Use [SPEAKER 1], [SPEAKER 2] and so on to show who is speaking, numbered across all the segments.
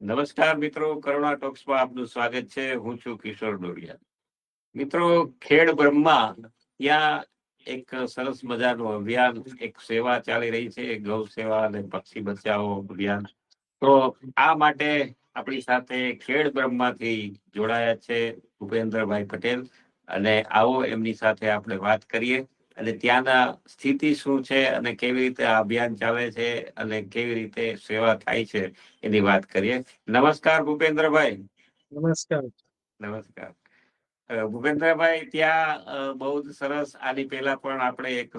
[SPEAKER 1] નમસ્કાર મિત્રો, કરુણા ટોક્સમાં આપનું સ્વાગત છે. હું છું કિશોર ડોડિયા. મિત્રો, ખેડ બ્રહ્મા ત્યાં એક સરસ મજાનું અભિયાન, એક સેવા ચાલી રહી છે, ગૌ સેવા અને પક્ષી બચાવો અભિયાન. તો આ માટે આપણી સાથે ખેડ બ્રહ્માથી જોડાયા છે ભૂપેન્દ્રભાઈ પટેલ, અને આવો એમની સાથે આપણે વાત કરીએ અને ત્યાંના સ્થિતિ શું છે અને કેવી રીતે આ અભિયાન ચાલે છે અને કેવી રીતે સેવા થાય છે એની વાત કરીએ. નમસ્કાર ભૂપેન્દ્રભાઈ.
[SPEAKER 2] નમસ્કાર.
[SPEAKER 1] નમસ્કાર ભૂપેન્દ્રભાઈ. ત્યાં બહુ જ સરસ, આની પહેલા પણ આપણે એક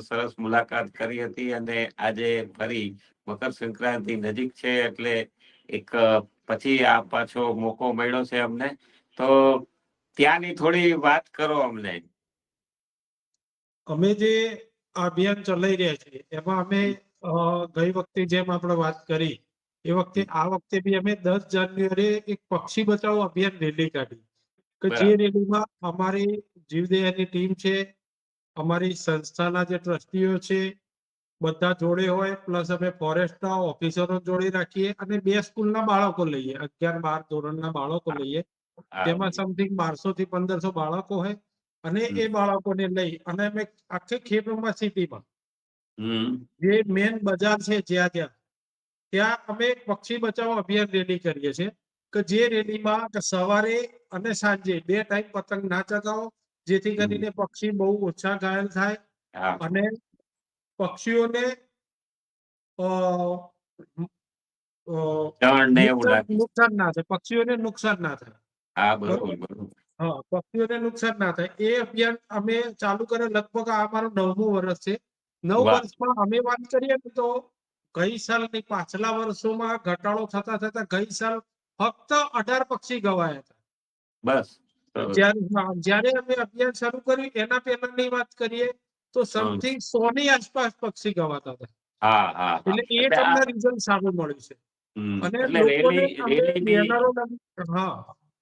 [SPEAKER 1] સરસ મુલાકાત કરી હતી અને આજે ફરી મકર સંક્રાંતિ નજીક છે એટલે એક પછી આ પાછો મોકો મળ્યો છે અમને. તો ત્યાંની થોડી વાત કરો અમને.
[SPEAKER 2] અમે જે અભિયાન ચલાવી રહ્યા છીએ એમાં અમે ગઈ વખતે જેમ આપણે વાત કરી એ વખતે આ વખતે બી અમે 10 જાન્યુઆરી એક પક્ષી બચાવો અભિયાન રેલી કાઢી કે જે રેલીમાં અમારી જીવદયાની ટીમ છે, અમારી સંસ્થાના જે ટ્રસ્ટીઓ છે, બધા જોડે હોય, પ્લસ અમે ફોરેસ્ટના ઓફિસરો જોડે રાખીએ અને 2 સ્કૂલના બાળકો લઈએ, 11-12 ધોરણના બાળકો લઈએ. તેમાં સમથિંગ 1200 થી 1500 બાળકો હોય અને એ બાળકોને લઈ અને અમે આખી ખેડબ્રહ્મા સિટીમાં જે મેન બજાર છે ત્યાં અમે પક્ષી બચાવો અભિયાન રેલી કરીએ છીએ કે જે રેલીમાં સવારે અને સાંજે 2 ટાઈમ પતંગ ના ચગાવો જેથી કરીને પક્ષી બહુ ઓછા ઘાયલ થાય અને પક્ષીઓને નુકસાન ના થાય, પક્ષીઓને નુકસાન ના થાય. પક્ષીઓને નુકસાન ના થાય એ અભિયાન અમે ચાલુ કરે. લગભગ આ અમારું 9મું વર્ષ છે. 9 વર્ષમાં અમે વાત કરીએ તો ગઈ સાલની પાછલા વર્ષોમાં ઘટાડો થતા થતા ગઈ સાલ ફક્ત 18 પક્ષી ગવાયા હતા.
[SPEAKER 1] બસ
[SPEAKER 2] જ્યારે અમે અભિયાન શરૂ કર્યું એના પહેલાની વાત કરીએ તો સમથિંગ 100 ની આસપાસ પક્ષી ગવાતા હતા. એટલે એ તમને રિઝલ્ટ સારું મળ્યું છે. અને લોકોને અમે બેનરો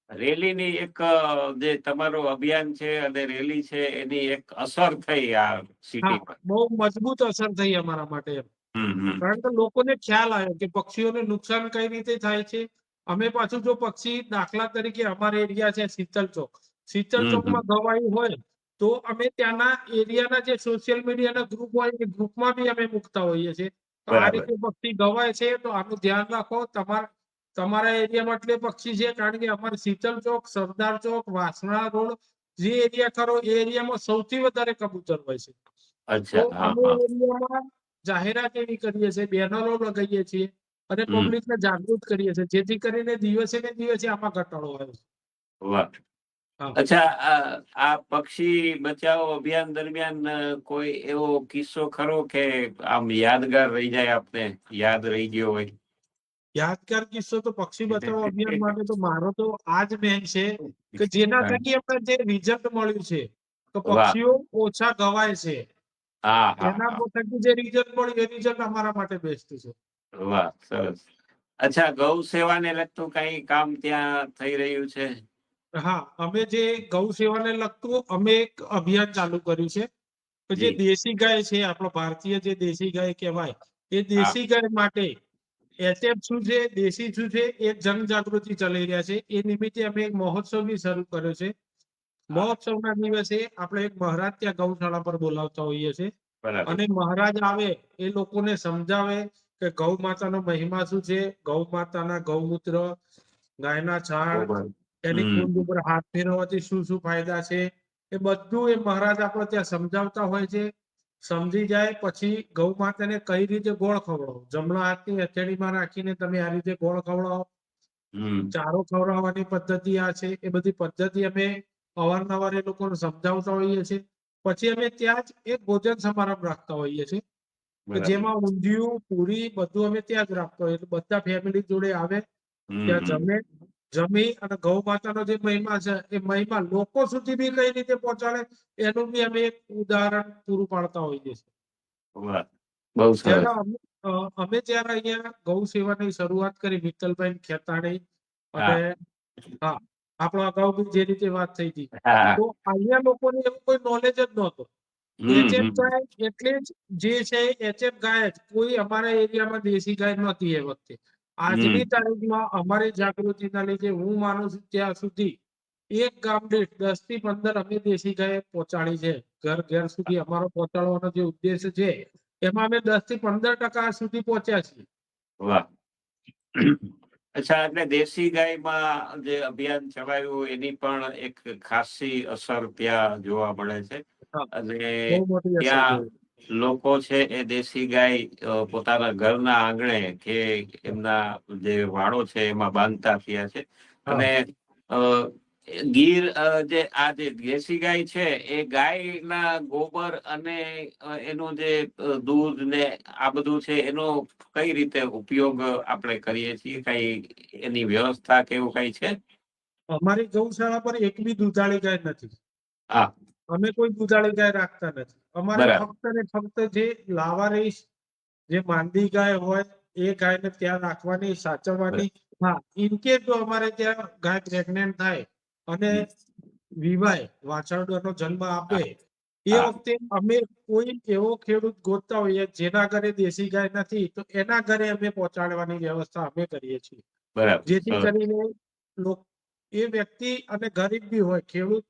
[SPEAKER 1] રેલીની એક જે તમારું અભિયાન છે અને રેલી છે એની એક અસર થઈ આ સિટી પર.
[SPEAKER 2] બહુ મજબૂત અસર થઈ અમારા માટે. કારણ કે લોકોને ખ્યાલ આવ્યો કે પક્ષીઓને નુકસાન કઈ રીતે થાય છે. અમે પાછું જો પક્ષી દાખલા તરીકે અમારા એરિયા છે શીતલ ચોકમાં ગવાયું હોય તો અમે ત્યાંના એરિયાના જે સોશિયલ મીડિયાના ગ્રુપ હોય એ ગ્રુપમાં બી અમે મૂકતા હોઈએ છીએ. તો આ રીતે પક્ષી ગવાય છે તો આનું ધ્યાન રાખો. તમારા એરિયામાં એટલે પક્ષી છે, કારણ કે અમારે શીતલ ચોક, સરદાર ચોક, વાસણા રોડ જે એરિયા ખરો એ એરિયામાં સૌથી વધારે કબૂતર હોય છે. તો અમે એરિયામાં જાહેરાત એવી કરીએ છીએ, બેનરો લગાવીએ છીએ અને પબ્લિકને જાગૃત કરીએ છીએ જેથી કરીને દિવસે ને દિવસે આમાં ઘટાડો આવે છે.
[SPEAKER 1] વાહ. અચ્છા, આ પક્ષી બચાવો અભિયાન દરમિયાન કોઈ એવો કિસ્સો ખરો કે આમ યાદગાર રહી જાય, આપને યાદ રહી ગયો હોય?
[SPEAKER 2] યાદગાર કિસ્સો તો પક્ષી બચાવો અભિયાન માટે તો મારો તો આ જ મેન છે કે જેના થકી અમને જે રિઝલ્ટ મળ્યું છે તો પક્ષીઓ ઓછા ગવાય છે, એના થકી જે રિઝલ્ટ મળ્યું એ રિઝલ્ટ અમારા માટે બેસ્ટ છે.
[SPEAKER 1] વાહ, સરસ. અચ્છા, ગૌ સેવાને લગતું કઈ કામ ત્યાં થઈ રહ્યું છે?
[SPEAKER 2] અમે જે ગૌ સેવાને લગતું અમે એક અભિયાન ચાલુ કર્યું છે કે જે દેશી ગાય છે, આપણો ભારતીય જે દેશી ગાય કહેવાય એ દેશી ગાય માટે એચએફ શું છે, દેશી શું છે, એ જનજાગૃતિ ચલાવી રહ્યા છે. એ નિમિત્તે અમે એક મહોત્સવ બી શરૂ કર્યો છે. મહોત્સવના દિવસે આપણે એક મહારાજ ત્યાં ગૌશાળા પર બોલાવતા હોઈએ છીએ અને મહારાજ આવે એ લોકોને સમજાવે કે ગૌ માતાનો મહિમા શું છે, ગૌ માતાના ગૌમૂત્ર, ગાયના છાણ, એની કુંડ ઉપર હાથ ફેરવવાથી શું શું ફાયદા છે, એ બધું એ મહારાજ આપણે ત્યાં સમજાવતા હોય છે. સમજી જાય પછી ગૌ માતાને કઈ રીતે ગોળ ખવડાવો, જમણા હાથની હથેળીમાં રાખીને તમે આ રીતે ગોળ ખવડાવો, ચારો ખવડાવવાની પદ્ધતિ આ છે. એ બધી પદ્ધતિ અમે અવારનવાર એ લોકોને સમજાવતા હોઈએ છીએ. પછી અમે ત્યાં જ એક ભોજન સમારંભ રાખતા હોઈએ છીએ કે જેમાં ઊંધિયું, પૂરી બધું અમે ત્યાં જ રાખતા હોઈએ. એટલે બધા ફેમિલી જોડે આવે, ત્યાં જમી અને ગૌ માતાનો જે મહિમા છે એ મહિમા લોકો સુધી બી કઈ રીતે પહોંચાડે એનું બી અમે એક ઉદાહરણ પૂરું પાડતા હોઈએ છીએ. અમે જયારે અહીંયા ગૌ સેવાની શરૂઆત કરી મિત્તલભાઈ ખેતાણી અને આપણો અગાઉ બી જે રીતે વાત થઈ હતી, તો અહીંયા લોકોને એવું કોઈ નોલેજ જ નહોતો. એચએફ ગાય એટલે જ જે છે એચએફ ગાય જ, કોઈ અમારા એરિયામાં દેશી ગાય નહોતી એ વખતે. આજની તારીખમાં અમારી જાગૃતિના લીધે હું માનું છું ત્યાં સુધી એક ગામ દીઠ 10 થી 15 અમે દેશી ગાય પહોંચાડી છે. ઘર ઘર સુધી અમારો પહોંચાડવાનો જે ઉદ્દેશ છે એમાં અમે 10 થી 15% સુધી પહોંચ્યા છીએ.
[SPEAKER 1] વાહ. અચ્છા, એટલે દેશી ગાયમાં જે અભિયાન ચલાવ્યું એની પણ એક ખાસી અસર ત્યાં જોવા મળે છે.
[SPEAKER 2] હા,
[SPEAKER 1] અને
[SPEAKER 2] બહુ મોટી અસર
[SPEAKER 1] ત્યાં
[SPEAKER 2] જોઈ.
[SPEAKER 1] લોકો છે એ દેશી ગાય પોતાના ઘરના આંગણે કે એમના જે વાડો છે એમાં બાંધતા થયા છે.
[SPEAKER 2] હા.
[SPEAKER 1] અને અ, ગીર જે આ જે દેશી ગાય છે એ ગાયના ગોબર અને એનું જે દૂધ ને આ બધું છે એનો કઈ રીતે ઉપયોગ આપણે કરીએ છીએ? કઈ એની વ્યવસ્થા કે એવું કઈ છે?
[SPEAKER 2] અમારી ગૌશાળા પર એક બી દૂધાળી ગાય નથી.
[SPEAKER 1] હા,
[SPEAKER 2] અમે કોઈ દૂધાળી ગાય રાખતા નથી. અમારે
[SPEAKER 1] બરાબર.
[SPEAKER 2] ફક્ત ને ફક્ત જે લાવારીસ જે માંદી ગાય હોય એ ગાયને ત્યાં રાખવાની, સાચવવાની. હા, ઇનકેસ જો અમારે ત્યાં ગાય પ્રેગ્નેન્ટ થાય અને વિવાય વાછરડોનો જન્મ આપે એ
[SPEAKER 1] હા.
[SPEAKER 2] વખતે અમે કોઈ એવો ખેડૂત ગોતતા હોઈએ જેના ઘરે દેશી ગાય નથી તો એના ઘરે અમે પહોંચાડવાની વ્યવસ્થા અમે કરીએ છીએ.
[SPEAKER 1] બરાબર.
[SPEAKER 2] જેથી કરીને એ વ્યક્તિ અને ગરીબ બી હોય ખેડૂત,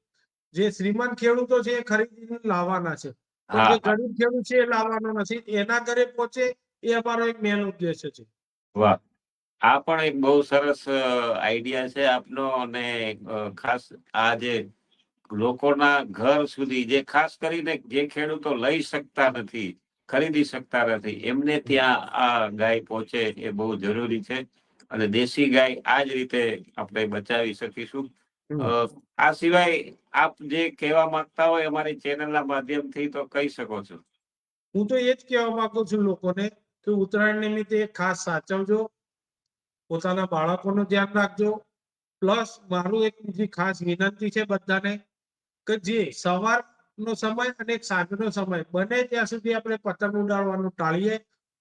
[SPEAKER 2] જે શ્રીમંત ખેડૂતો છે એ ખરીદીને લાવવાના છે પણ જે
[SPEAKER 1] હા, હા.
[SPEAKER 2] ગરીબ ખેડૂત છે એ લાવવાનો નથી. એના ઘરે પહોંચે એ અમારો એક મેન ઉદ્દેશ્ય છે.
[SPEAKER 1] વાહ. આ પણ એક બહુ સરસ આઈડિયા છે આપનો. અને ખાસ આ જે લોકોના ઘર સુધી, જે ખાસ કરીને જે ખેડૂતો લઈ શકતા નથી, ખરીદી શકતા નથી, એમને ત્યાં આ ગાય પહોંચે એ બહુ જરૂરી છે. અને દેશી ગાય આ જ રીતે આપણે બચાવી શકીશું. આ સિવાય આપ જે કહેવા માંગતા હોય અમારી ચેનલના માધ્યમથી તો કહી શકો છો.
[SPEAKER 2] હું તો એ જ કહેવા માંગુ છું લોકોને કે ઉત્તરાયણ નિમિત્તે ખાસ સાચવજો, પોતાના બાળકોનું ધ્યાન રાખજો. પ્લસ મારું એક બીજી ખાસ વિનંતી છે બધાને કે જે સવારનો સમય અને સાંજનો સમય બને ત્યાં સુધી આપણે પતંગ ઉડાડવાનું ટાળીએ,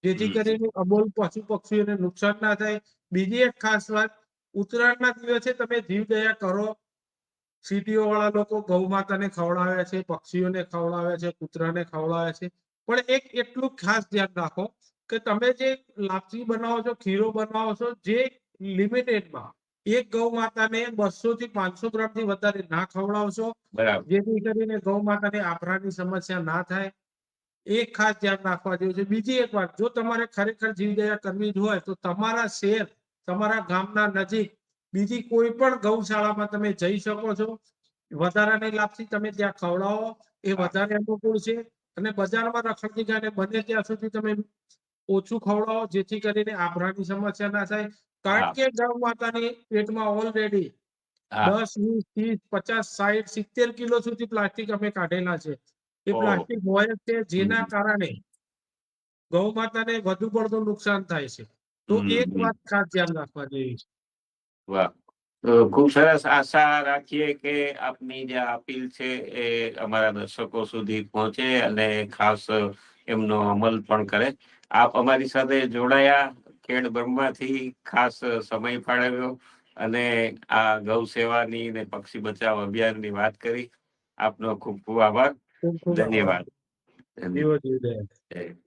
[SPEAKER 2] જેથી કરીને અબોલ પશુ પક્ષીઓને નુકસાન ના થાય. બીજી એક ખાસ વાત, ઉત્તરાયણના દિવસે તમે જીવ દયા કરો. સિટીઓ વાળા લોકો ગૌ માતાને ખવડાવે છે, પક્ષીઓને ખવડાવે છે, કૂતરાને ખવડાવે છે. પણ એક એટલું ખાસ ધ્યાન રાખો કે તમે જે લાપસી બનાવો છો, ખીરો બનાવો છો, જે લિમિટેડમાં એક ગૌ માતાને 200 થી 500 ગ્રામથી વધારે ના ખવડાવશો,
[SPEAKER 1] બરાબર.
[SPEAKER 2] જેથી કરીને ગૌ માતાને આભરાની સમસ્યા ના થાય. એક ખાસ ધ્યાન રાખવા જેવું છે. બીજી એક વાત, જો તમારે ખરેખર જીવદયા કરવી જ હોય તો તમારા શહેર, તમારા ગામના નજીક બીજી કોઈ પણ ગૌશાળામાં તમે જઈ શકો છો. વધારાની લાપસી તમે ત્યાં ખવડાવો, એ વધારે અનુકૂળ છે. અને બજારમાં રખડતી ગાયને બને ત્યાં સુધી તમે ઓછું ખવડાવો, જેથી કરીને આભરાની સમસ્યા ના થાય. કારણ કે ગૌ માતાની પેટમાં ઓલરેડી 10, 20, 30, 50, 60, 70 કિલો સુધી પ્લાસ્ટિક અમે કાઢેલા છે. એ પ્લાસ્ટિક હોય જ છે, જેના કારણે ગૌ માતાને વધુ પડતું નુકસાન થાય છે. તો એક વાત ખાસ ધ્યાન રાખવા જેવી છે.
[SPEAKER 1] વાહ. તો ખૂબ સરસ. આશા રાખીએ કે આપની જે અપીલ છે એ અમારા દર્શકો સુધી પહોંચે અને ખાસ એમનો અમલ પણ કરે. આપ અમારી સાથે જોડાયા, ખેડ બ્રહ્માથી ખાસ સમય ફાળવ્યો અને આ ગૌ સેવાની ને પક્ષી બચાવ અભિયાનની વાત કરી. આપનો ખૂબ ખૂબ આભાર.
[SPEAKER 2] ખૂબ ખૂબ આભાર.
[SPEAKER 1] ધન્યવાદ.
[SPEAKER 2] જીવો જીવદયા.
[SPEAKER 1] ધન્યવાદ.